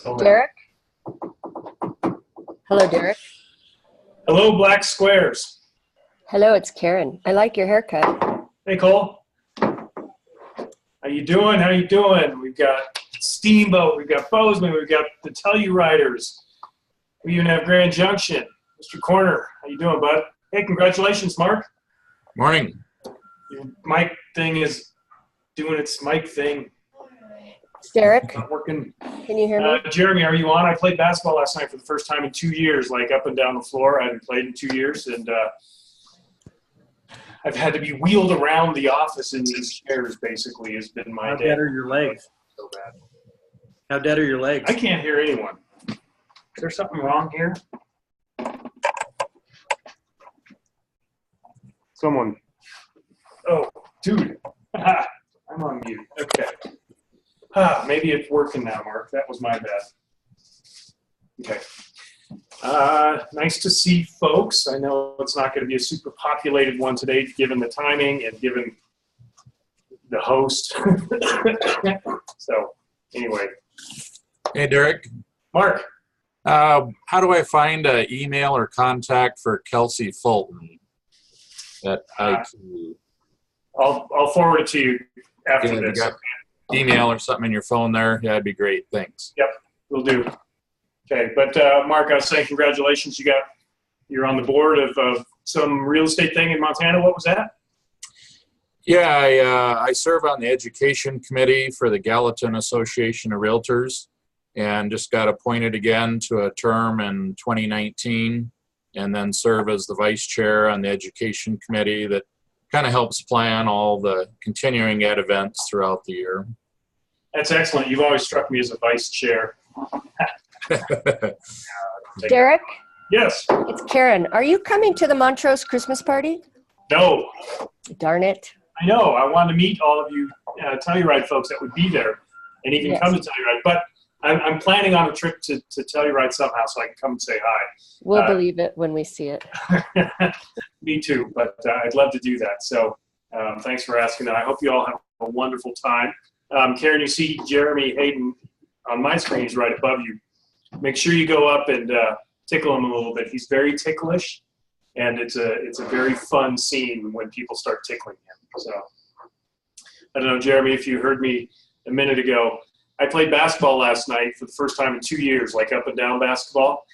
So Derek? Hello, Derek. hello, Black Squares. Hello, it's Karen. I like your haircut. Hey, Cole. How you doing? How you doing? We've got Steamboat. We've got Bozeman. We've got the Tellurides. We even have Grand Junction. Mr. Corner, how you doing, bud? Hey, congratulations, Mark. Morning. Your mic thing is doing its mic thing. Derek, Not working. can you hear me? Jeremy, are you on? I played basketball last night for the first time in 2 years, like up and down the floor. I hadn't played in 2 years, and I've had to be wheeled around the office in these chairs, basically, has been my day. How dead are your legs? So bad. How dead are your legs? I can't hear anyone. Is there something wrong here? Someone. Oh, dude. I'm on mute. Okay. Maybe it's working now, Mark. That was my bad. Okay. Nice to see folks. I know it's not going to be a super populated one today, given the timing and given the host. So, anyway. Hey, Derek. Mark. How do I find an email or contact for Kelsey Fulton at IQ? I'll forward it to you after Yeah, you this. got email or something in your phone there? Yeah, that'd be great. Thanks. Yep, we'll do. Okay, but Mark, I was saying congratulations. You're on the board of some real estate thing in Montana. What was that? Yeah, I serve on the education committee for the Gallatin Association of Realtors and just got appointed again to a term in 2019 and then serve as the vice chair on the education committee that kind of helps plan all the continuing ed events throughout the year. That's excellent. You've always struck me as a vice chair. Derek, Yes. it's Karen. Are you coming to the Montrose Christmas party? No. Darn it. I know. I wanted to meet all of you Telluride folks that would be there and even Yes. come to Telluride. But I'm planning on a trip to Telluride somehow so I can come and say hi. We'll believe it when we see it. Me too, but I'd love to do that. So thanks for asking that. I hope you all have a wonderful time. Karen, you see Jeremy Hayden on my screen. He's right above you. Make sure you go up and tickle him a little bit. He's very ticklish, and it's a very fun scene when people start tickling him. So I don't know, Jeremy, if you heard me a minute ago, I played basketball last night for the first time in 2 years, like up and down basketball.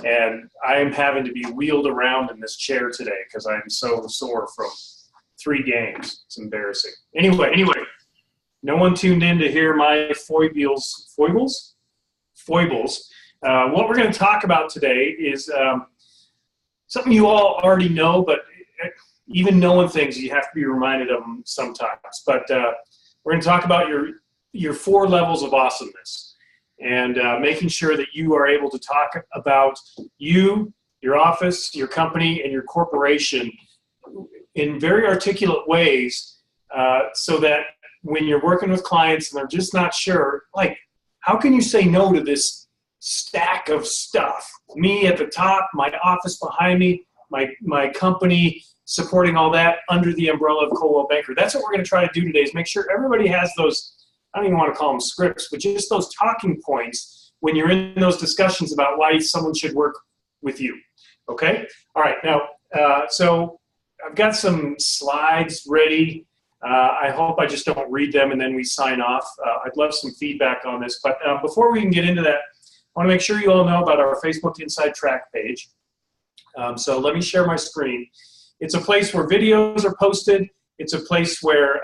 And I am having to be wheeled around in this chair today because I'm so sore from 3 games. It's embarrassing. Anyway, no one tuned in to hear my foibles. What we're going to talk about today is something you all already know, but even knowing things, you have to be reminded of them sometimes. But we're going to talk about your 4 levels of awesomeness. And making sure that you are able to talk about you, your office, your company, and your corporation in very articulate ways so that when you're working with clients and they're just not sure, like, how can you say no to this stack of stuff? Me at the top, my office behind me, my company supporting all that under the umbrella of Coldwell Banker. That's what we're going to try to do today is make sure everybody has those, I don't even want to call them scripts, but just those talking points when you're in those discussions about why someone should work with you. Okay? All right. Now, so I've got some slides ready. I hope I just don't read them and then we sign off. I'd love some feedback on this. But before we can get into that, I want to make sure you all know about our Facebook Inside Track page. So let me share my screen. It's a place where videos are posted. It's a place where,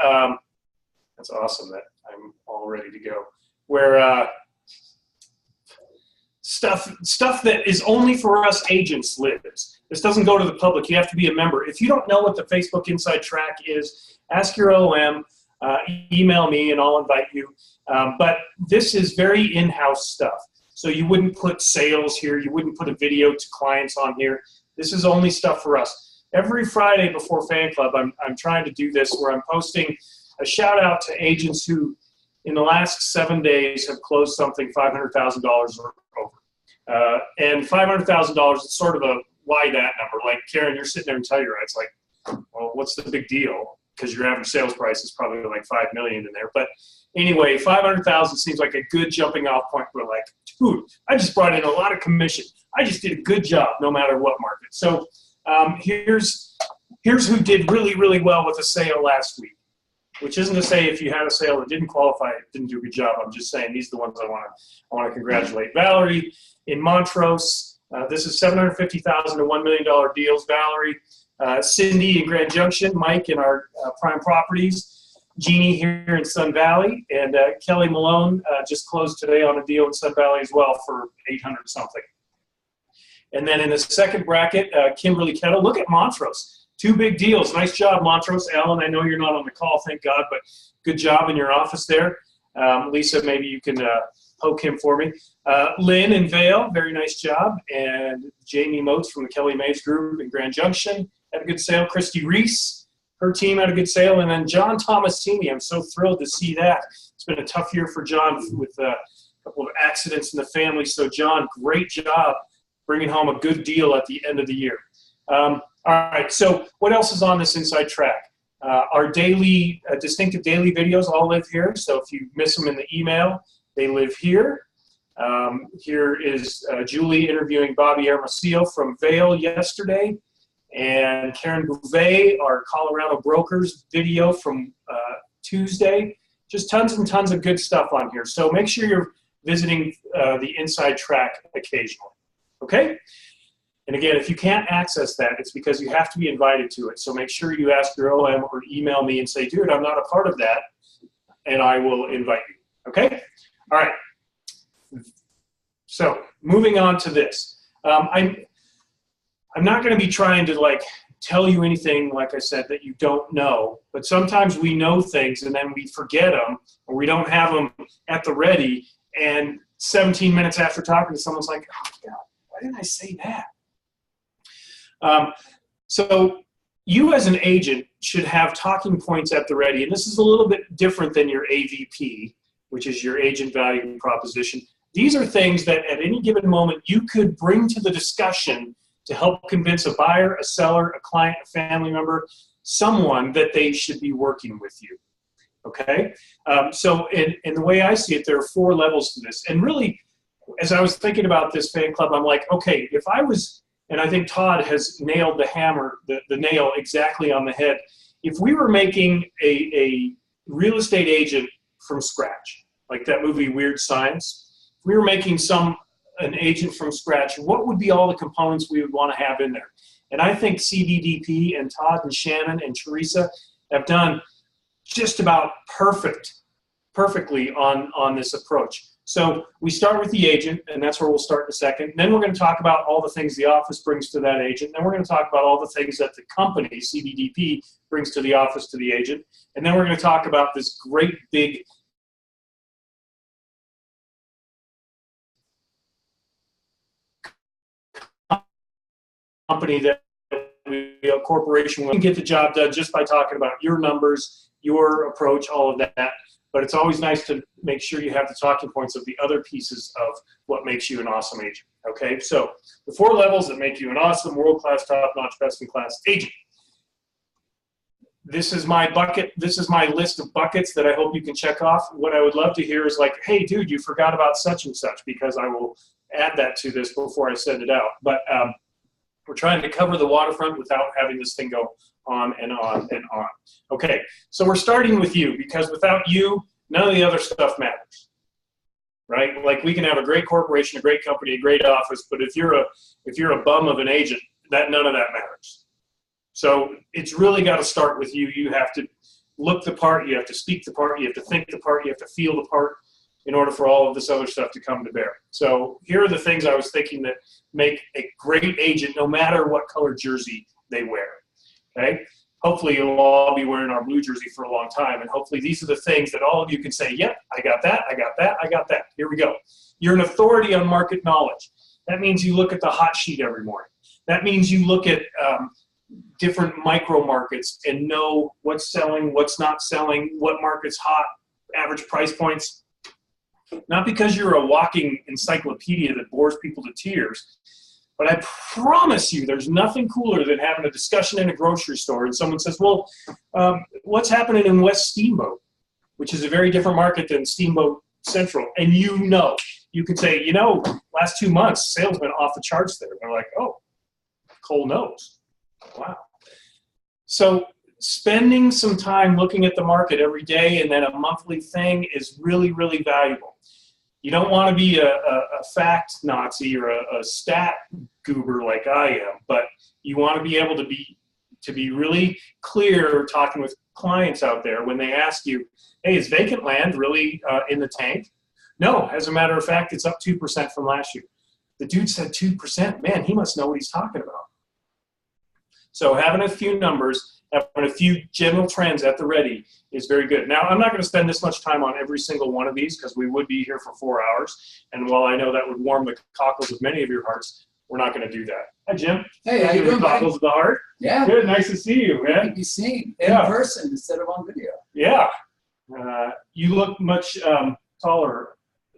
that's awesome that I'm all ready to go, where stuff that is only for us agents lives. This doesn't go to the public. You have to be a member. If you don't know what the Facebook Inside Track is, ask your OM, email me, and I'll invite you. But this is very in-house stuff. So you wouldn't put sales here. You wouldn't put a video to clients on here. This is only stuff for us. Every Friday before Fan Club, I'm trying to do this where I'm posting a shout out to agents who in the last 7 days have closed something $500,000 or over. And $500,000 is sort of a why that number. Like, Karen, you're sitting there and tell you, it's like, well, what's the big deal? because your average sales price is probably like 5 million in there. But anyway, 500,000 seems like a good jumping off point. We're like, dude, I just brought in a lot of commission. I just did a good job no matter what market. So here's who did really, really well with a sale last week, which isn't to say if you had a sale that didn't qualify, it didn't do a good job. I'm just saying these are the ones I want to congratulate. Valerie in Montrose. This is $750,000 to $1 million deals. Valerie. Cindy in Grand Junction. Mike in our prime properties. Jeannie here in Sun Valley. And Kelly Malone just closed today on a deal in Sun Valley as well for 800 something. And then in the second bracket, Kimberly Kettle. Look at Montrose. 2 big deals. Nice job, Montrose. Alan, I know you're not on the call, thank God, but good job in your office there. Lisa, maybe you can poke him for me. Lynn in Vale, very nice job. And Jamie Motes from the Kelly Mays Group in Grand Junction had a good sale. Christy Reese, her team had a good sale. And then John Thomasini, I'm so thrilled to see that. It's been a tough year for John with a couple of accidents in the family. So John, great job bringing home a good deal at the end of the year. All right, so what else is on this Inside Track? Our daily, distinctive daily videos all live here. So if you miss them in the email, they live here. Here is Julie interviewing Bobby Hermosillo from Vail yesterday. And Karen Bouvet, our Colorado Brokers video from Tuesday. Just tons and tons of good stuff on here. So make sure you're visiting the Inside Track occasionally. Okay? And again, if you can't access that, it's because you have to be invited to it. So make sure you ask your OM or email me and say, dude, I'm not a part of that, and I will invite you. Okay? All right. So moving on to this. I'm not going to be trying to like tell you anything, like I said, that you don't know. But sometimes we know things and then we forget them, or we don't have them at the ready. And 17 minutes after talking to someone's like, oh, God, why didn't I say that? So you as an agent should have talking points at the ready. And this is a little bit different than your AVP, which is your agent value proposition. These are things that at any given moment you could bring to the discussion to help convince a buyer, a seller, a client, a family member, someone that they should be working with you. Okay? So in the way I see it, there are 4 levels to this. And really, as I was thinking about this fan club, I'm like, okay, if I was, and I think Todd has nailed the hammer, the nail exactly on the head. If we were making a real estate agent from scratch, like that movie Weird Science, if we were making an agent from scratch, what would be all the components we would want to have in there? And I think CVDP and Todd and Shannon and Teresa have done just about perfectly on this approach. So we start with the agent, and that's where we'll start in a second. Then we're going to talk about all the things the office brings to that agent. Then we're going to talk about all the things that the company, CVDP, brings to the office to the agent. And then we're going to talk about this great big company that a corporation will get the job done just by talking about your numbers, your approach, all of that. But it's always nice to make sure you have the talking points of the other pieces of what makes you an awesome agent. Okay, so the 4 levels that make you an awesome, world-class, top-notch, best-in-class agent. This is my bucket. This is my list of buckets that I hope you can check off. What I would love to hear is like, hey, dude, you forgot about such and such, because I will add that to this before I send it out. But we're trying to cover the waterfront without having this thing go on and on and on. Okay, so we're starting with you, because without you, none of the other stuff matters, right? Like, we can have a great corporation, a great company, a great office, but if you're a bum of an agent, none of that matters. So it's really got to start with you. You have to look the part, you have to speak the part, you have to think the part, you have to feel the part in order for all of this other stuff to come to bear. So here are the things I was thinking that make a great agent, no matter what color jersey they wear. Okay? Hopefully you'll all be wearing our blue jersey for a long time, and hopefully these are the things that all of you can say, yep, I got that, I got that, I got that. Here we go. You're an authority on market knowledge. That means you look at the hot sheet every morning. That means you look at different micro markets and know what's selling, what's not selling, what market's hot, average price points. Not because you're a walking encyclopedia that bores people to tears, But I promise you, there's nothing cooler than having a discussion in a grocery store and someone says, well, what's happening in West Steamboat, which is a very different market than Steamboat Central. And you could say, last 2 months, sales been off the charts there. They're like, oh, Cole knows. Wow. So spending some time looking at the market every day and then a monthly thing is really, really valuable. You don't want to be a fact Nazi or a stat goober like I am, but you want to be able to be really clear talking with clients out there when they ask you, hey, is vacant land really in the tank? No, as a matter of fact, it's up 2% from last year. The dude said 2%. Man, he must know what he's talking about. So having a few numbers, having a few general trends at the ready is very good. Now, I'm not going to spend this much time on every single one of these because we would be here for 4 hours. And while I know that would warm the cockles of many of your hearts, we're not going to do that. Hi, Jim. Hey, how you doing, buddy? Cockles of the heart. Yeah. Good. Nice to see you, man. To be seen in Yeah. person instead of on video. Yeah. You look much taller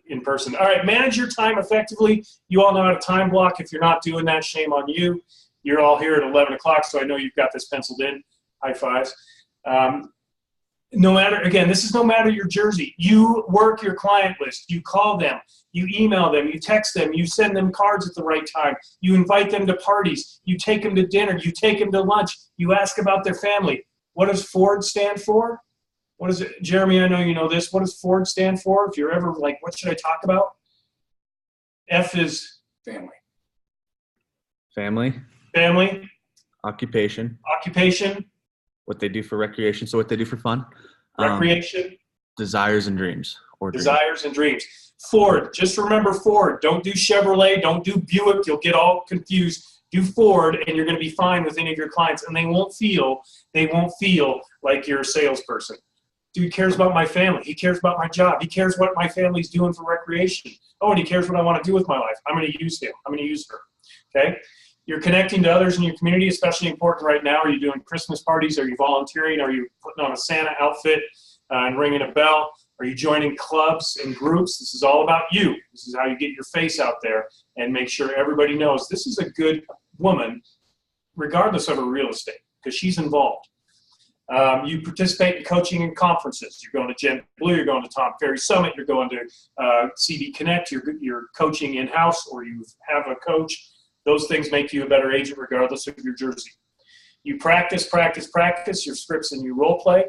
in person. All right, manage your time effectively. You all know how to time block. If you're not doing that, shame on you. You're all here at 11 o'clock, so I know you've got this penciled in. High fives. No matter, again, this is no matter your jersey. You work your client list. You call them. You email them. You text them. You send them cards at the right time. You invite them to parties. You take them to dinner. You take them to lunch. You ask about their family. What does Ford stand for? What is it? Jeremy, I know you know this. What does Ford stand for? If you're ever like, what should I talk about? F is Family. family, Occupation, occupation, what they do for recreation, so what they do for fun. recreation, Desires and dreams. Or dreams. desires, and dreams. Ford, just remember Ford. Don't do Chevrolet. Don't do Buick. You'll get all confused. Do Ford, and you're going to be fine with any of your clients, and they won't feel like you're a salesperson. Dude cares about my family. He cares about my job. He cares what my family's doing for recreation. Oh, and he cares what I want to do with my life. I'm going to use him. I'm going to use her. Okay? You're connecting to others in your community, especially important right now. Are you doing Christmas parties? Are you volunteering? Are you putting on a Santa outfit and ringing a bell? Are you joining clubs and groups? This is all about you. This is how you get your face out there and make sure everybody knows this is a good woman, regardless of her real estate, because she's involved. You participate in coaching and conferences. You're going to Gen Blue, you're going to Tom Ferry Summit, you're going to CD Connect, you're coaching in-house, or you have a coach. Those things make you a better agent regardless of your jersey. You practice your scripts and you role play.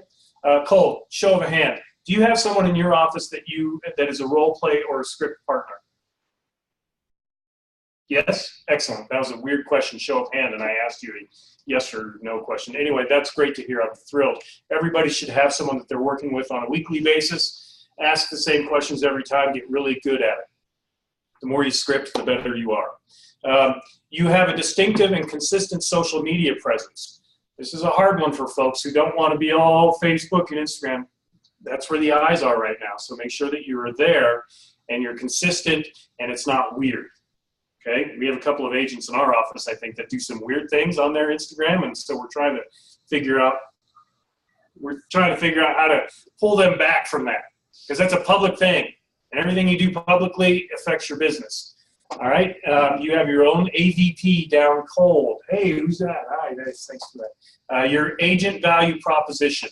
Cole, show of a hand. Do you have someone in your office that is a role play or a script partner? Yes? Excellent. That was a weird question, show of hand, and I asked you a yes or no question. Anyway, that's great to hear. I'm thrilled. Everybody should have someone that they're working with on a weekly basis. Ask the same questions every time. Get really good at it. The more you script, the better you are. You have a distinctive and consistent social media presence. This is a hard one for folks who don't want to be all Facebook and Instagram. That's where the eyes are right now. So make sure that you are there and you're consistent and it's not weird. Okay? We have a couple of agents in our office, I think, that do some weird things on their Instagram, and so we're trying to figure out how to pull them back from that, because that's a public thing, and everything you do publicly affects your business. All right? You have your own AVP down cold. Hey, who's that? Hi, nice. Thanks for that. Your agent value proposition.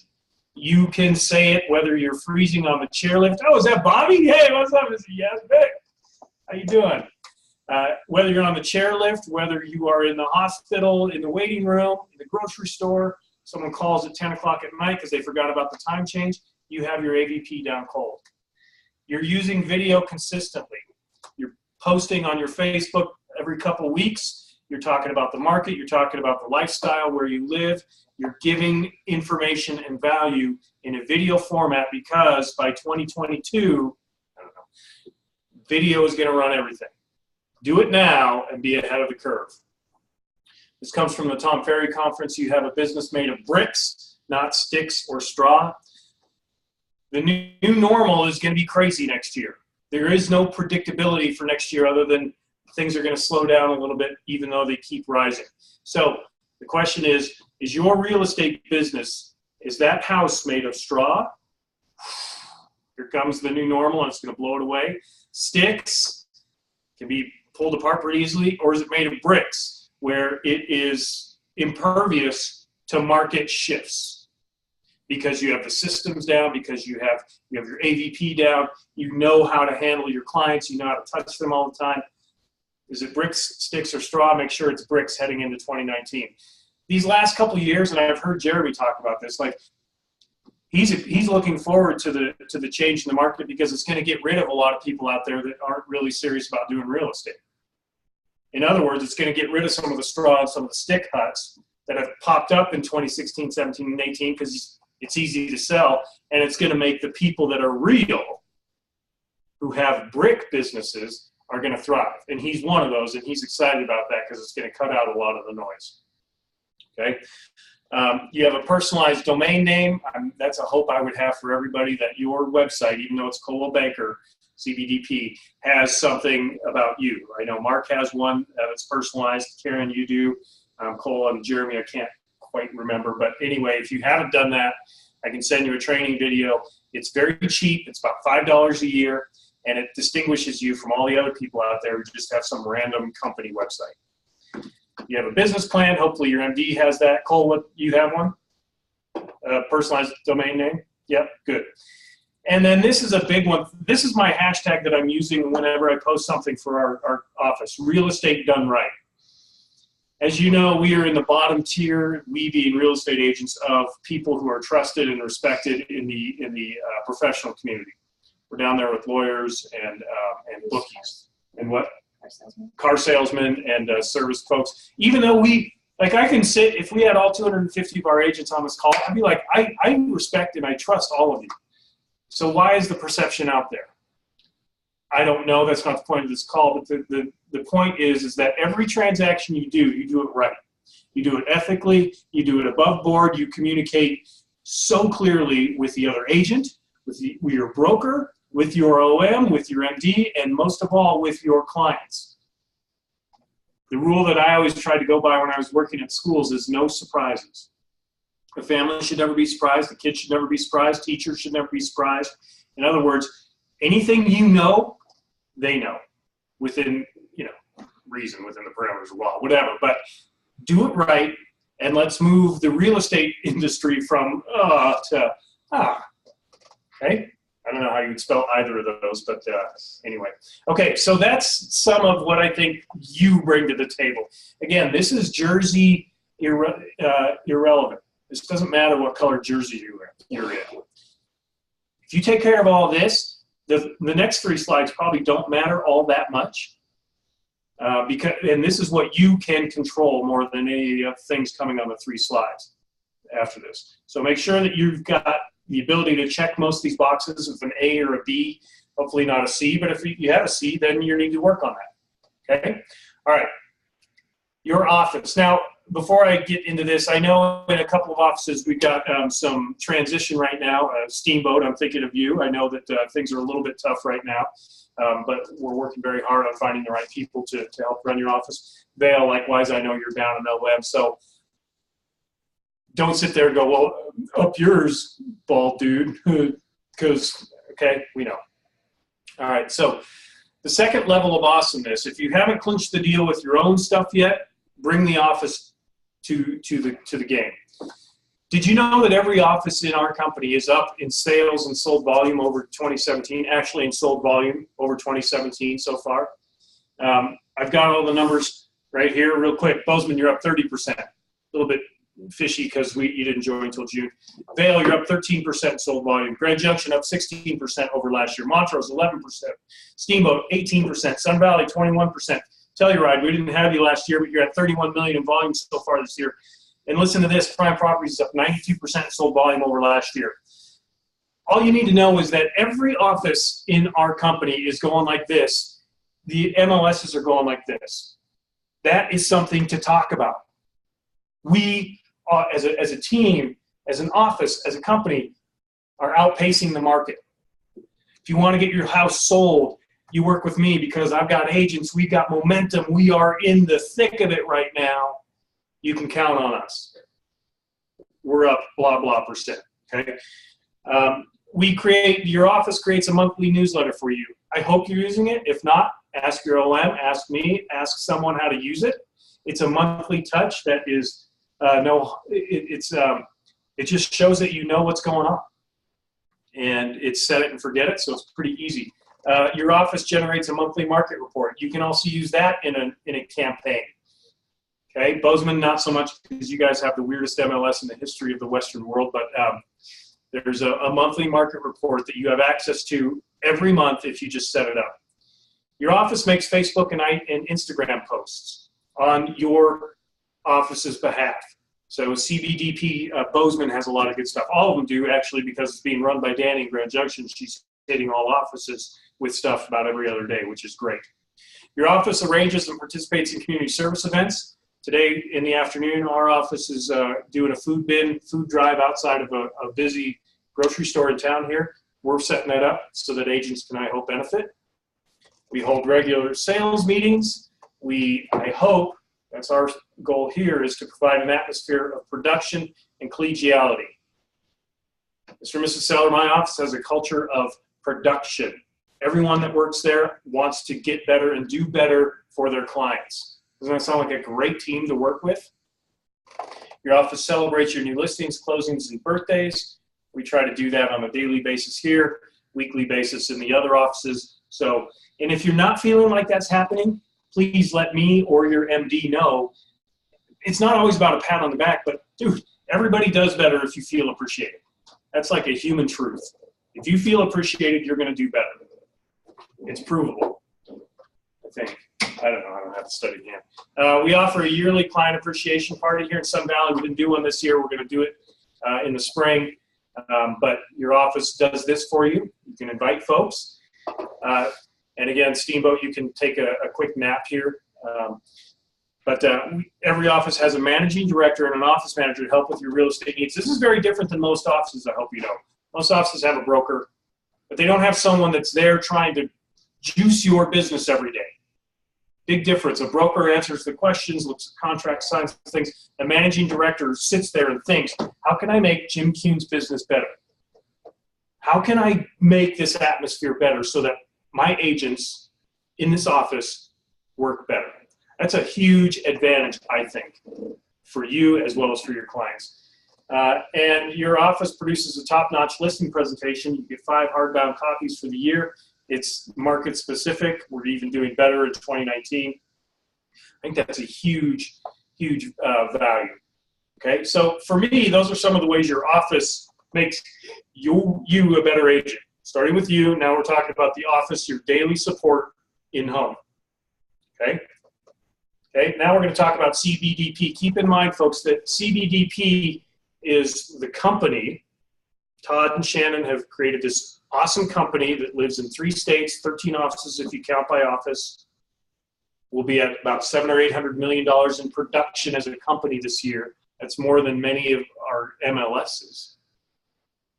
You can say it whether you're freezing on the chairlift. Oh, is that Bobby? Hey, what's up, Mr. Yes, Vic? How you doing? Whether you're on the chairlift, whether you are in the hospital, in the waiting room, in the grocery store, someone calls at 10 o'clock at night because they forgot about the time change, you have your AVP down cold. You're using video consistently. You're posting on your Facebook every couple weeks. You're talking about the market. You're talking about the lifestyle, where you live. You're giving information and value in a video format, because by 2022, video is going to run everything. Do it now and be ahead of the curve. This comes from the Tom Ferry Conference. You have a business made of bricks, not sticks or straw. The new normal is going to be crazy next year. There is no predictability for next year other than things are going to slow down a little bit, even though they keep rising. So the question is your real estate business, is that house made of straw? Here comes the new normal, and it's going to blow it away. Sticks can be pulled apart pretty easily, or is it made of bricks where it is impervious to market shifts? Because you have the systems down, because you have your AVP down, you know how to handle your clients, you know how to touch them all the time. Is it bricks, sticks, or straw? Make sure it's bricks heading into 2019. These last couple of years, and I've heard Jeremy talk about this, like he's looking forward to the change in the market because it's going to get rid of a lot of people out there that aren't really serious about doing real estate. In other words, it's going to get rid of some of the straw and some of the stick huts that have popped up in 2016, 17, and 18 because it's easy to sell, and it's going to make the people that are real, who have brick businesses, are going to thrive. And he's one of those, and he's excited about that because it's going to cut out a lot of the noise. Okay. You have a personalized domain name. That's a hope I would have for everybody, that your website, even though it's Coldwell Banker, CBDP, has something about you. I know Mark has one that's personalized. Karen, you do. Cole and Jeremy, I can't quite remember. But anyway, if you haven't done that, I can send you a training video. It's very cheap. It's about $5 a year, and it distinguishes you from all the other people out there who just have some random company website. You have a business plan. Hopefully your MD has that. Cole, what, you have one? Personalized domain name? Yep, good. And then this is a big one. This is my hashtag that I'm using whenever I post something for our office, real estate done right. As you know, we are in the bottom tier, we being real estate agents, of people who are trusted and respected in the professional community. We're down there with lawyers and bookies and what? Car salesmen and service folks. Even though I can sit, if we had all 250 of our agents on this call, I'd be like, I respect and I trust all of you. So why is the perception out there? I don't know. That's not the point of this call. But the point is that every transaction you do it right. You do it ethically. You do it above board. You communicate so clearly with the other agent, with your broker, with your OM, with your MD, and most of all, with your clients. The rule that I always tried to go by when I was working at schools is no surprises. The family should never be surprised. The kids should never be surprised. Teachers should never be surprised. In other words, anything you know, they know, within reason, within the parameters of law, whatever. But do it right, and let's move the real estate industry from to okay. I don't know how you would spell either of those, but anyway. Okay, so that's some of what I think you bring to the table. Again, this is Jersey irrelevant. This doesn't matter what color jersey you're in. If you take care of all this, the next 3 slides probably don't matter all that much. And this is what you can control more than any of the things coming on the 3 slides after this. So make sure that you've got the ability to check most of these boxes with an A or a B, hopefully not a C, but if you have a C, then you need to work on that, okay? All right, your office. Now, before I get into this, I know in a couple of offices we've got some transition right now. Steamboat, I'm thinking of you. I know that things are a little bit tough right now, but we're working very hard on finding the right people to help run your office. Vale, likewise, I know you're down in the web, so don't sit there and go, well, up yours, bald dude, because, okay, we know. All right, so the second level of awesomeness, if you haven't clinched the deal with your own stuff yet, bring the office to the game. Did you know that every office in our company is up in sales and sold volume over 2017, actually in sold volume over 2017 so far? I've got all the numbers right here real quick. Bozeman, you're up 30%, a little bit fishy because you didn't join until June. Vale, you're up 13% sold volume. Grand Junction up 16% over last year. Montrose 11%. Steamboat 18%. Sun Valley 21%. Telluride, we didn't have you last year, but you're at 31 million in volume so far this year. And listen to this, Prime Properties is up 92% sold volume over last year. All you need to know is that every office in our company is going like this. The MLSs are going like this. That is something to talk about. We, as a team, as an office, as a company, are outpacing the market. If you want to get your house sold, you work with me because I've got agents, we've got momentum, we are in the thick of it right now. You can count on us. We're up blah, blah %, okay? Your office creates a monthly newsletter for you. I hope you're using it. If not, ask your OM, ask me, ask someone how to use it. It's a monthly touch that is it just shows that you know what's going on, and it's set it and forget it, so it's pretty easy. Your office generates a monthly market report. You can also use that in a campaign. Okay, Bozeman, not so much because you guys have the weirdest MLS in the history of the Western world, but there's a monthly market report that you have access to every month if you just set it up. Your office makes Facebook and Instagram posts on your office's behalf. So CBDP Bozeman has a lot of good stuff. All of them do, actually, because it's being run by Danny in Grand Junction. She's hitting all offices with stuff about every other day, which is great. Your office arranges and participates in community service events. Today in the afternoon, our office is doing a food drive outside of a busy grocery store in town here. We're setting that up so that agents can, I hope, benefit. We hold regular sales meetings. I hope, that's our goal here, is to provide an atmosphere of production and collegiality. Mr. and Mrs. Seller, my office has a culture of production. Everyone that works there wants to get better and do better for their clients. Doesn't that sound like a great team to work with? Your office celebrates your new listings, closings, and birthdays. We try to do that on a daily basis here, weekly basis in the other offices. So, and if you're not feeling like that's happening, please let me or your MD know. It's not always about a pat on the back, but dude, everybody does better if you feel appreciated. That's like a human truth. If you feel appreciated, you're going to do better. It's provable, I think. I don't know. I don't have to study again. We offer a yearly client appreciation party here in Sun Valley. We didn't do one this year. We're going to do it in the spring. But your office does this for you. You can invite folks. And again, Steamboat, you can take a quick nap here. But every office has a managing director and an office manager to help with your real estate needs. This is very different than most offices, I hope you know. Most offices have a broker, but they don't have someone that's there trying to juice your business every day. Big difference. A broker answers the questions, looks at contracts, signs things. A managing director sits there and thinks, how can I make Jim Kuhn's business better? How can I make this atmosphere better so that my agents in this office work better? That's a huge advantage, I think, for you as well as for your clients. And your office produces a top-notch listing presentation. You get 5 hardbound copies for the year. It's market specific. We're even doing better in 2019. I think that's a huge, huge value. Okay, so for me, those are some of the ways your office makes you a better agent. Starting with you, now we're talking about the office, your daily support in-home. Okay? Okay, now we're going to talk about CBDP. Keep in mind, folks, that CBDP is the company. Todd and Shannon have created this awesome company that lives in 3 states, 13 offices if you count by office. We'll be at about $700 or $800 million in production as a company this year. That's more than many of our MLSs.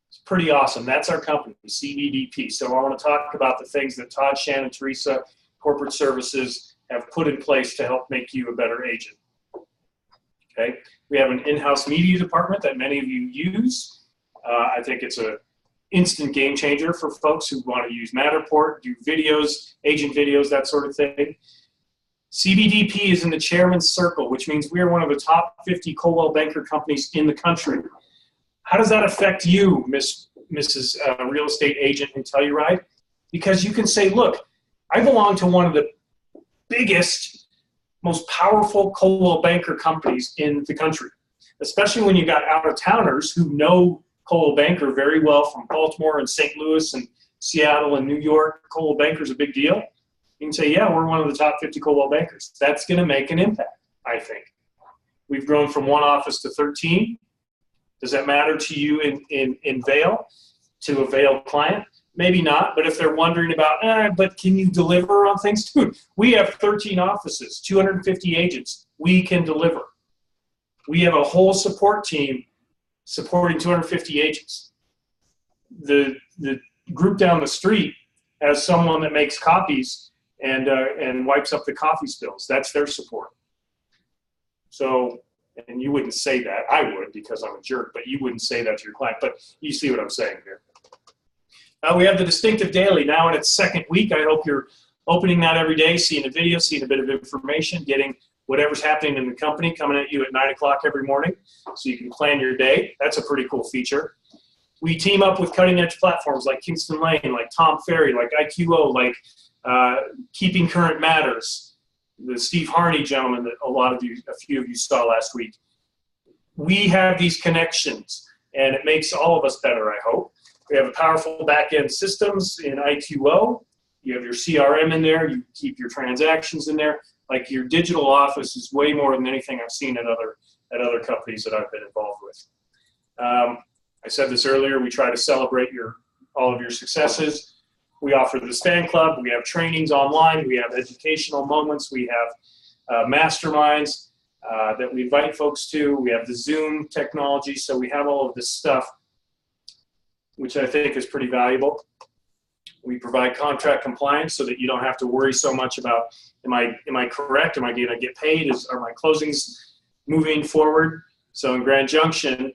It's pretty awesome. That's our company, CBDP. So I want to talk about the things that Todd, Shannon, Teresa, Corporate Services have put in place to help make you a better agent. Okay, we have an in-house media department that many of you use. I think it's an instant game changer for folks who want to use Matterport, do videos, agent videos, that sort of thing. CBDP is in the chairman's circle, which means we are one of the top 50 Coldwell Banker companies in the country. How does that affect you, Mrs. Real Estate Agent in Telluride? Because you can say, look, I belong to one of the biggest, most powerful Coldwell Banker companies in the country, especially when you got out-of-towners who know Coldwell Banker very well from Baltimore and St. Louis and Seattle and New York. Coldwell Banker's a big deal. You can say, yeah, we're one of the top 50 Coldwell Bankers. That's going to make an impact, I think. We've grown from 1 office to 13. Does that matter to you in Vail, to a Vail client? Maybe not, but if they're wondering about, but can you deliver on things? Dude, we have 13 offices, 250 agents. We can deliver. We have a whole support team supporting 250 agents. The group down the street has someone that makes copies and wipes up the coffee spills. That's their support. So, and you wouldn't say that. I would because I'm a jerk, but you wouldn't say that to your client. But you see what I'm saying here. We have the Distinctive Daily now in its 2nd week. I hope you're opening that every day, seeing a video, seeing a bit of information, getting whatever's happening in the company coming at you at 9 o'clock every morning so you can plan your day. That's a pretty cool feature. We team up with cutting edge platforms like Kingston Lane, like Tom Ferry, like IQO, like Keeping Current Matters, the Steve Harney gentleman that a few of you saw last week. We have these connections, and it makes all of us better, I hope. We have powerful back-end systems in IQO. You have your CRM in there. You keep your transactions in there. Like, your digital office is way more than anything I've seen at other companies that I've been involved with. I said this earlier. We try to celebrate all of your successes. We offer this fan club. We have trainings online. We have educational moments. We have masterminds that we invite folks to. We have the Zoom technology. So we have all of this stuff, which I think is pretty valuable. We provide contract compliance so that you don't have to worry so much about, am I correct? Am I going to get paid? Are my closings moving forward? So in Grand Junction,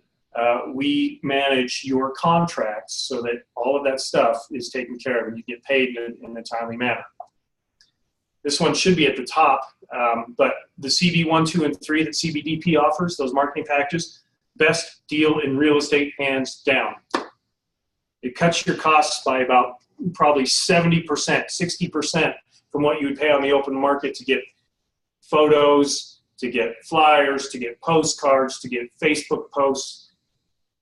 we manage your contracts so that all of that stuff is taken care of and you get paid in a timely manner. This one should be at the top, but the CB 1, 2, and 3 that CBDP offers, those marketing packages, best deal in real estate, hands down. It cuts your costs by about probably 70%, 60% from what you would pay on the open market to get photos, to get flyers, to get postcards, to get Facebook posts.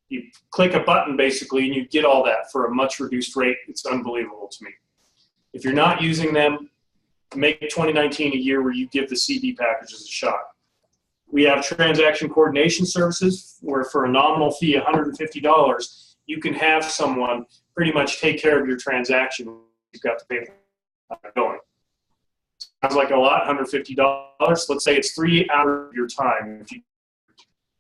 You click a button basically and you get all that for a much reduced rate. It's unbelievable to me. If you're not using them, make 2019 a year where you give the CD packages a shot. We have transaction coordination services where for a nominal fee, $150, you can have someone pretty much take care of your transaction. You've got the paper going. Sounds like a lot, $150. Let's say it's 3 hours of your time.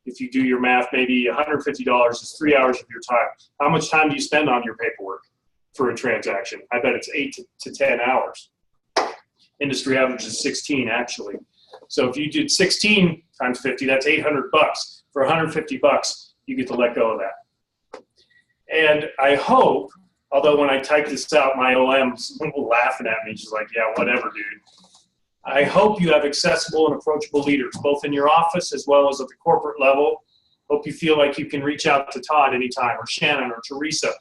If you do your math, maybe $150 is 3 hours of your time. How much time do you spend on your paperwork for a transaction? I bet it's 8 to 10 hours. Industry average is 16, actually. So if you did 16 times 50, that's $800. For $150, you get to let go of that. And I hope, although when I type this out, my OM's laughing at me. She's like, yeah, whatever, dude. I hope you have accessible and approachable leaders, both in your office as well as at the corporate level. Hope you feel like you can reach out to Todd anytime, or Shannon, or Teresa,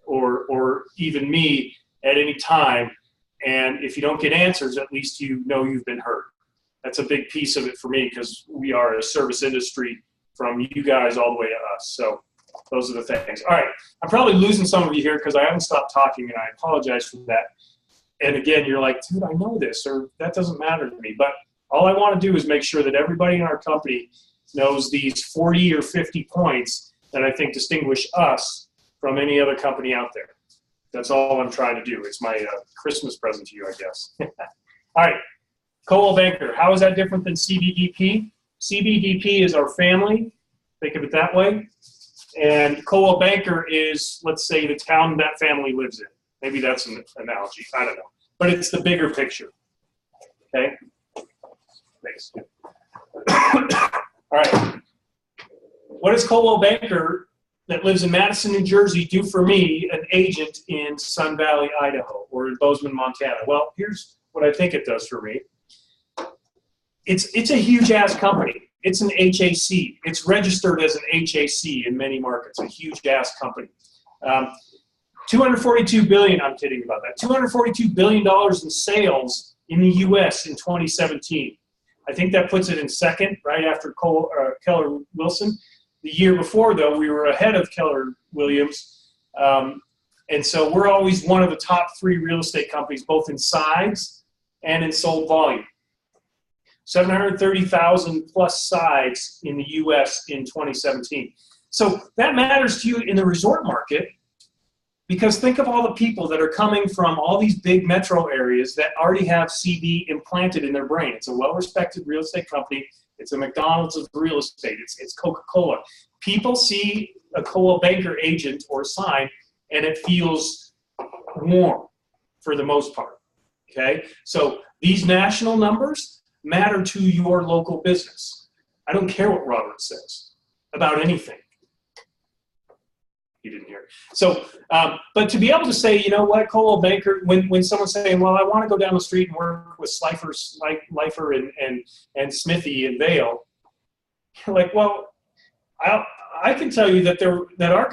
or even me at any time. And if you don't get answers, at least you know you've been heard. That's a big piece of it for me because we are a service industry from you guys all the way to us. So those are the things. All right, I'm probably losing some of you here because I haven't stopped talking, and I apologize for that. And again, you're like, dude, I know this, or that doesn't matter to me. But all I want to do is make sure that everybody in our company knows these 40 or 50 points that I think distinguish us from any other company out there. That's all I'm trying to do. It's my Christmas present to you, I guess. All right, Coldwell Banker. How is that different than CBDP? CBDP is our family. Think of it that way. And Coldwell Banker is, let's say, the town that family lives in. Maybe that's an analogy. I don't know. But it's the bigger picture. Okay? Thanks. All right. What does Coldwell Banker that lives in Madison, New Jersey, do for me, an agent in Sun Valley, Idaho, or in Bozeman, Montana? Well, here's what I think it does for me. It's a huge-ass company. It's an HAC. It's registered as an HAC in many markets, a huge-ass company. $242 billion, I'm kidding about that, $242 billion in sales in the U.S. in 2017. I think that puts it in second, right after Keller Wilson. The year before, though, we were ahead of Keller Williams. And so we're always one of the top 3 real estate companies, both in size and in sold volume. 730,000 plus sides in the U.S. in 2017. So that matters to you in the resort market, because think of all the people that are coming from all these big metro areas that already have CB implanted in their brain. It's a well-respected real estate company. It's a McDonald's of real estate. It's Coca-Cola. People see a Coldwell Banker agent or sign, and it feels warm for the most part. Okay? So these national numbers matter to your local business. I don't care what Robert says about anything. He didn't hear. So, but to be able to say, you know what, Coldwell Banker, when someone's saying, well, I want to go down the street and work with Lifer and Smithy and Vale, you're like, well, I can tell you that our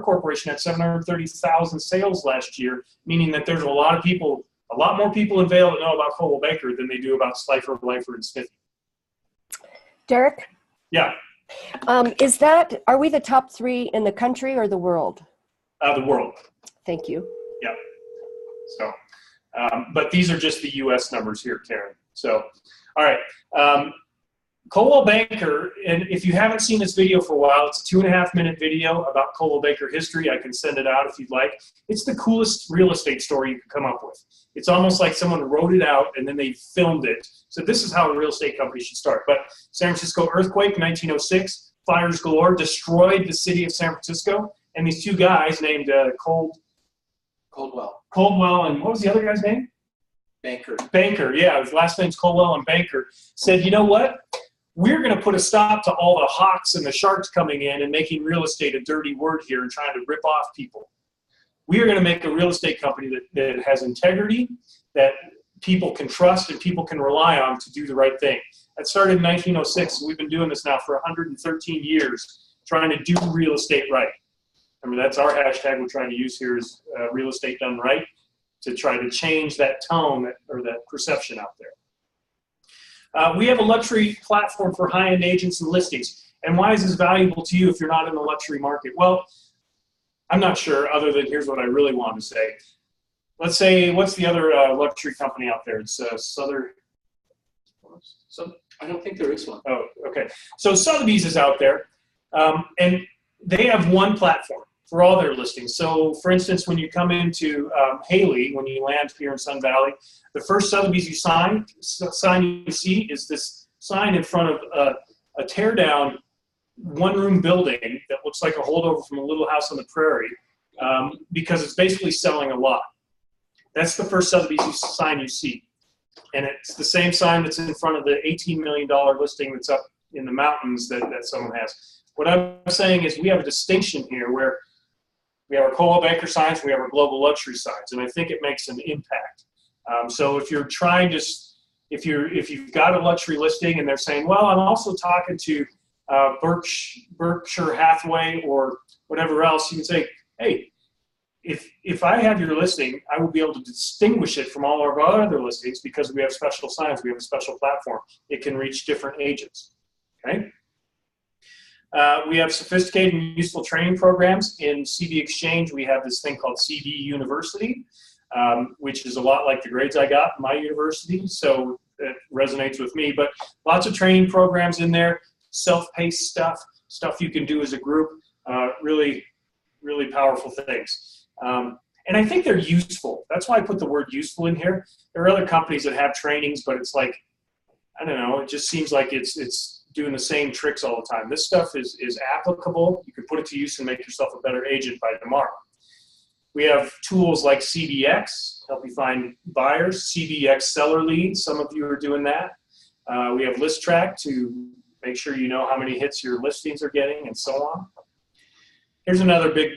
corporation had 730,000 sales last year, meaning that there's a lot more people in Vale that know about Coldwell Banker than they do about Lifer, and Smithy. Derek, Yeah, are we the top 3 in the country or the world? the world. Thank you. Yeah. So, but these are just the U.S. numbers here, Karen. So, all right. Coldwell Banker, and if you haven't seen this video for a while, it's a 2.5-minute video about Coldwell Banker history. I can send it out if you'd like. It's the coolest real estate story you could come up with. It's almost like someone wrote it out and then they filmed it. So this is how a real estate company should start. But San Francisco earthquake, 1906, fires galore, destroyed the city of San Francisco. And these two guys named Coldwell, and what was the other guy's name? Banker, yeah. His last name's Coldwell and Banker. Said, you know what? We're going to put a stop to all the hawks and the sharks coming in and making real estate a dirty word here and trying to rip off people. We are going to make a real estate company that has integrity, that people can trust and people can rely on to do the right thing. That started in 1906, and we've been doing this now for 113 years, trying to do real estate right. Remember, that's our hashtag we're trying to use here is real estate done right, to try to change that tone or that perception out there. We have a luxury platform for high-end agents and listings. And why is this valuable to you if you're not in the luxury market? Well, I'm not sure, other than here's what I really want to say. Let's say, what's the other luxury company out there? It's Southern. So I don't think there is one. Oh, okay. So Sotheby's is out there, and they have one platform for all their listings. So, for instance, when you come into Haley, when you land here in Sun Valley, the first Sotheby's sign you see is this sign in front of a tear-down one-room building that looks like a holdover from a Little House on the Prairie, because it's basically selling a lot. That's the first Sotheby's sign you see. And it's the same sign that's in front of the $18 million listing that's up in the mountains that someone has. What I'm saying is we have a distinction here where we have our Coldwell Banker signs, we have our global luxury signs, and I think it makes an impact. So if you're trying to, if you've got a luxury listing and they're saying, well, I'm also talking to Berkshire Hathaway or whatever else, you can say, hey, if I have your listing, I will be able to distinguish it from all of our other listings because we have special signs, we have a special platform. It can reach different agents, okay? We have sophisticated and useful training programs. In CD Exchange, we have this thing called CD University, which is a lot like the grades I got in my university, so it resonates with me. But lots of training programs in there, self-paced stuff you can do as a group, really, really powerful things. And I think they're useful. That's why I put the word useful in here. There are other companies that have trainings, but it's like, I don't know, it just seems like it's doing the same tricks all the time. This stuff is applicable. You can put it to use and make yourself a better agent by tomorrow. We have tools like CDX, help you find buyers, CDX seller leads. Some of you are doing that. We have List Track to make sure you know how many hits your listings are getting and so on. Here's another big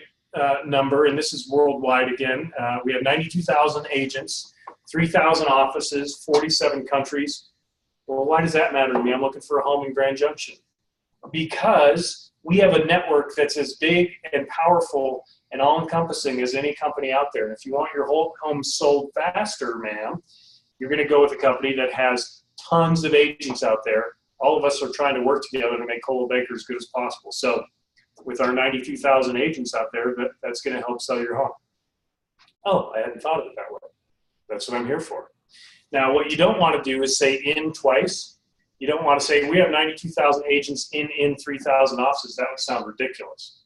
number, and this is worldwide again. We have 92,000 agents, 3,000 offices, 47 countries. Well, why does that matter to me? I'm looking for a home in Grand Junction. Because we have a network that's as big and powerful and all-encompassing as any company out there. And if you want your whole home sold faster, ma'am, you're going to go with a company that has tons of agents out there. All of us are trying to work together to make Coldwell Banker as good as possible. So with our 92,000 agents out there, that's going to help sell your home. Oh, I hadn't thought of it that way. That's what I'm here for. Now, what you don't want to do is say in twice. You don't want to say, we have 92,000 agents in 3,000 offices. That would sound ridiculous.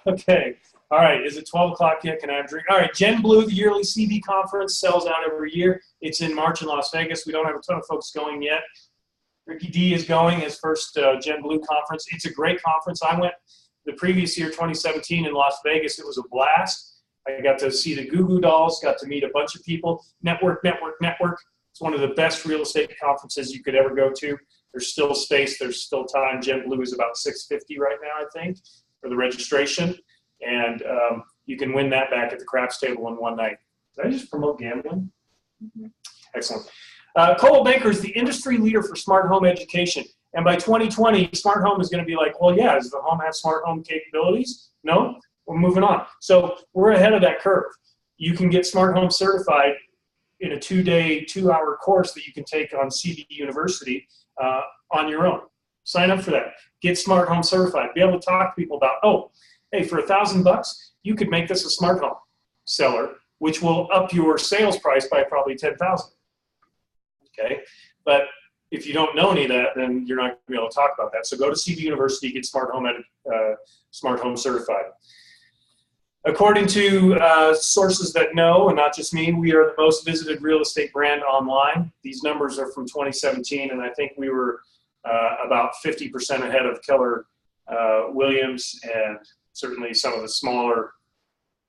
Okay. All right. Is it 12 o'clock yet? Can I have a drink? All right. Gen Blue, the yearly CB conference, sells out every year. It's in March in Las Vegas. We don't have a ton of folks going yet. Ricky D is going, his first Gen Blue conference. It's a great conference. I went the previous year, 2017, in Las Vegas. It was a blast. I got to see the Goo Goo Dolls, got to meet a bunch of people. Network. It's one of the best real estate conferences you could ever go to. There's still space. There's still time. Jet Blue is about $650 right now, I think, for the registration. And you can win that back at the craps table in one night. Did I just promote gambling? Excellent. Coldwell Banker is the industry leader for smart home education. And by 2020, smart home is going to be like, well, yeah, does the home have smart home capabilities? No? We're moving on. So we're ahead of that curve. You can get smart home certified in a 2-day, 2-hour course that you can take on CB University on your own. Sign up for that. Get smart home certified. Be able to talk to people about, oh, hey, for $1,000, you could make this a smart home seller, which will up your sales price by probably $10,000. Okay, but if you don't know any of that, then you're not going to be able to talk about that. So go to CB University, get smart home certified. According to sources that know, and not just me, we are the most visited real estate brand online. These numbers are from 2017, and I think we were about 50% ahead of Keller Williams and certainly some of the smaller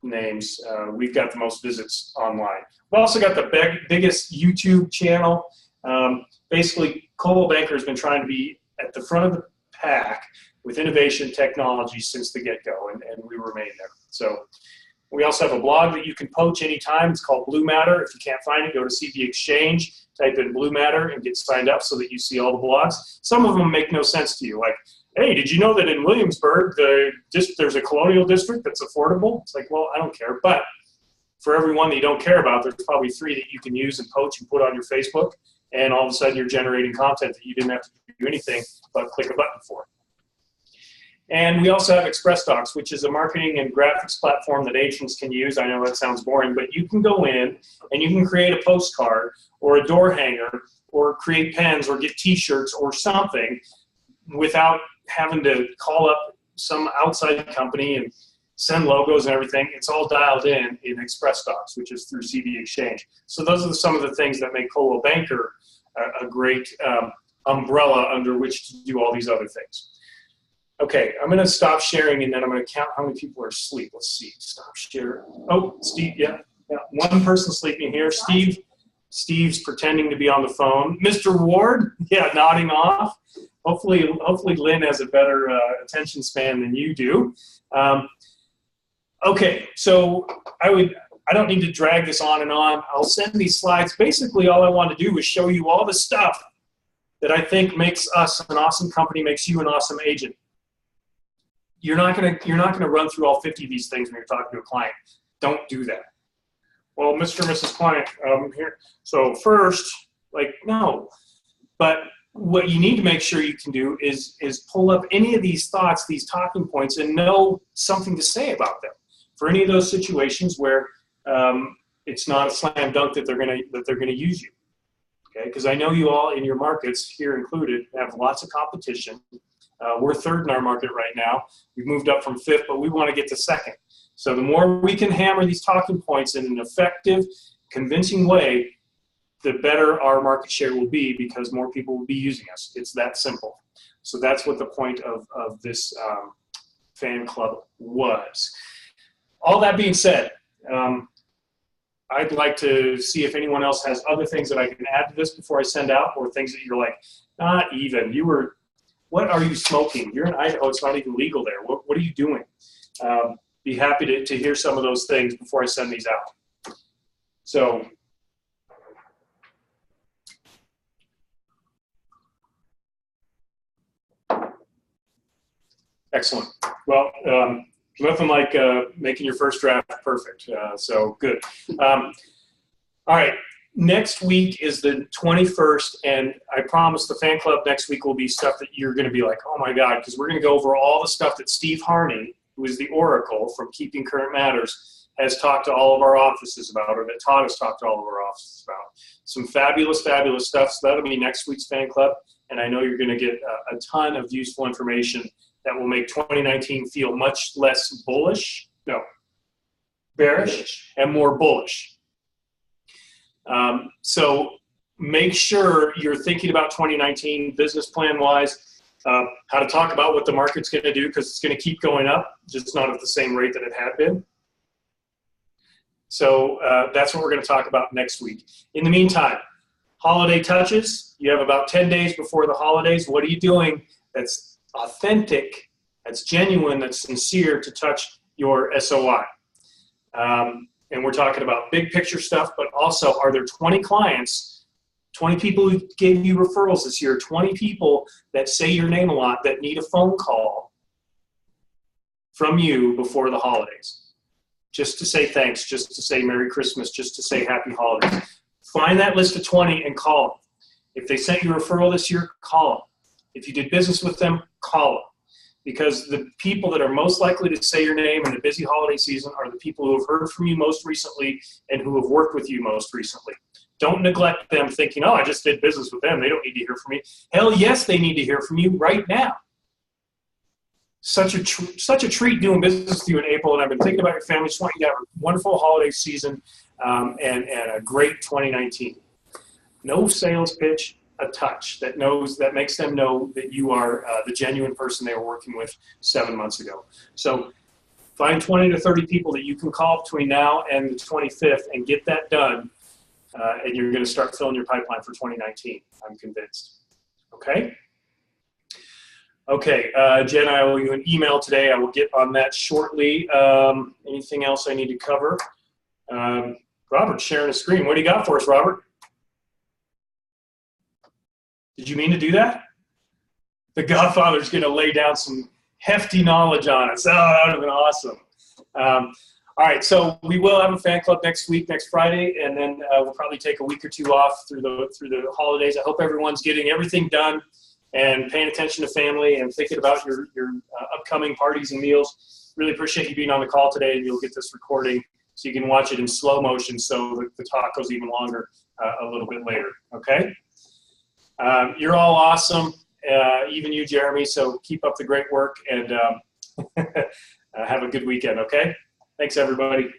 names. We've got the most visits online. We've also got the biggest YouTube channel. Basically, Coldwell Banker has been trying to be at the front of the pack with innovation technology since the get-go, and we remain there. So we also have a blog that you can poach anytime. It's called Blue Matter. If you can't find it, go to CB Exchange, type in Blue Matter, and get signed up so that you see all the blogs. Some of them make no sense to you, like, hey, did you know that in Williamsburg, there's a colonial district that's affordable? It's like, well, I don't care. But for every one that you don't care about, there's probably 3 that you can use and poach and put on your Facebook, and all of a sudden you're generating content that you didn't have to do anything but click a button for. And we also have Express Docs, which is a marketing and graphics platform that agents can use. I know that sounds boring, but you can go in and you can create a postcard or a door hanger or create pens or get T-shirts or something without having to call up some outside company and send logos and everything. It's all dialed in Express Docs, which is through CB Exchange. So those are some of the things that make Coldwell Banker a great umbrella under which to do all these other things. Okay, I'm going to stop sharing, and then I'm going to count how many people are asleep. Let's see. Stop sharing. Oh, Steve, yeah. One person sleeping here. Steve's pretending to be on the phone. Mr. Ward, yeah, nodding off. Hopefully Lynn has a better attention span than you do. Okay, so I don't need to drag this on and on. I'll send these slides. Basically, all I want to do is show you all the stuff that I think makes us an awesome company, makes you an awesome agent. You're not gonna run through all 50 of these things when you're talking to a client. Don't do that. Well, Mr. and Mrs. Client, here. So first, like, no. But what you need to make sure you can do is pull up any of these thoughts, these talking points, and know something to say about them for any of those situations where it's not a slam dunk that they're gonna use you. Okay, because I know you all in your markets, here included, have lots of competition. We're third in our market right now. We've moved up from 5th, but we want to get to 2nd. So the more we can hammer these talking points in an effective, convincing way, the better our market share will be because more people will be using us. It's that simple. So that's what the point of this fan club was. All that being said, I'd like to see if anyone else has other things that I can add to this before I send out, or things that you're like, not even. What are you smoking? You're in Idaho. It's not even legal there. What are you doing? Be happy to hear some of those things before I send these out. So, excellent. Well, nothing like making your first draft perfect. So good. All right. Next week is the 21st, and I promise the fan club next week will be stuff that you're going to be like, oh my God, because we're going to go over all the stuff that Steve Harney, who is the Oracle from Keeping Current Matters, has talked to all of our offices about, or that Todd has talked to all of our offices about. Some fabulous, fabulous stuff. So that'll be next week's fan club, and I know you're going to get a ton of useful information that will make 2019 feel much less bearish, and more bullish. So make sure you're thinking about 2019 business plan wise, how to talk about what the market's going to do, because it's going to keep going up, just not at the same rate that it had been. So that's what we're going to talk about next week. In the meantime, Holiday touches. You have about 10 days before the holidays. What are you doing that's authentic, that's genuine, that's sincere to touch your SOI? And we're talking about big picture stuff, but also, are there 20 clients, 20 people who gave you referrals this year, 20 people that say your name a lot that need a phone call from you before the holidays? Just to say thanks, just to say Merry Christmas, just to say Happy Holidays. Find that list of 20 and call them. If they sent you a referral this year, call them. If you did business with them, call them. Because the people that are most likely to say your name in the busy holiday season are the people who have heard from you most recently and who have worked with you most recently. Don't neglect them thinking, oh, I just did business with them. They don't need to hear from me. Hell yes, they need to hear from you right now. Such a treat doing business with you in April, and I've been thinking about your family. Just want you to have a wonderful holiday season and a great 2019. No sales pitch, a touch that makes them know that you are the genuine person they were working with 7 months ago. So find 20 to 30 people that you can call between now and the 25th and get that done, and you're going to start filling your pipeline for 2019. I'm convinced. Okay? Okay, Jen, I owe you an email today. I will get on that shortly. Anything else I need to cover? Robert's sharing a screen. What do you got for us, Robert? Did you mean to do that? The Godfather's going to lay down some hefty knowledge on us. Oh, that would have been awesome. All right, so we will have a fan club next week, next Friday, and then we'll probably take a week or two off through the holidays. I hope everyone's getting everything done and paying attention to family and thinking about your upcoming parties and meals. Really appreciate you being on the call today, and you'll get this recording so you can watch it in slow motion so the talk goes even longer a little bit later, okay? You're all awesome, even you, Jeremy, so keep up the great work and have a good weekend, okay? Thanks, everybody.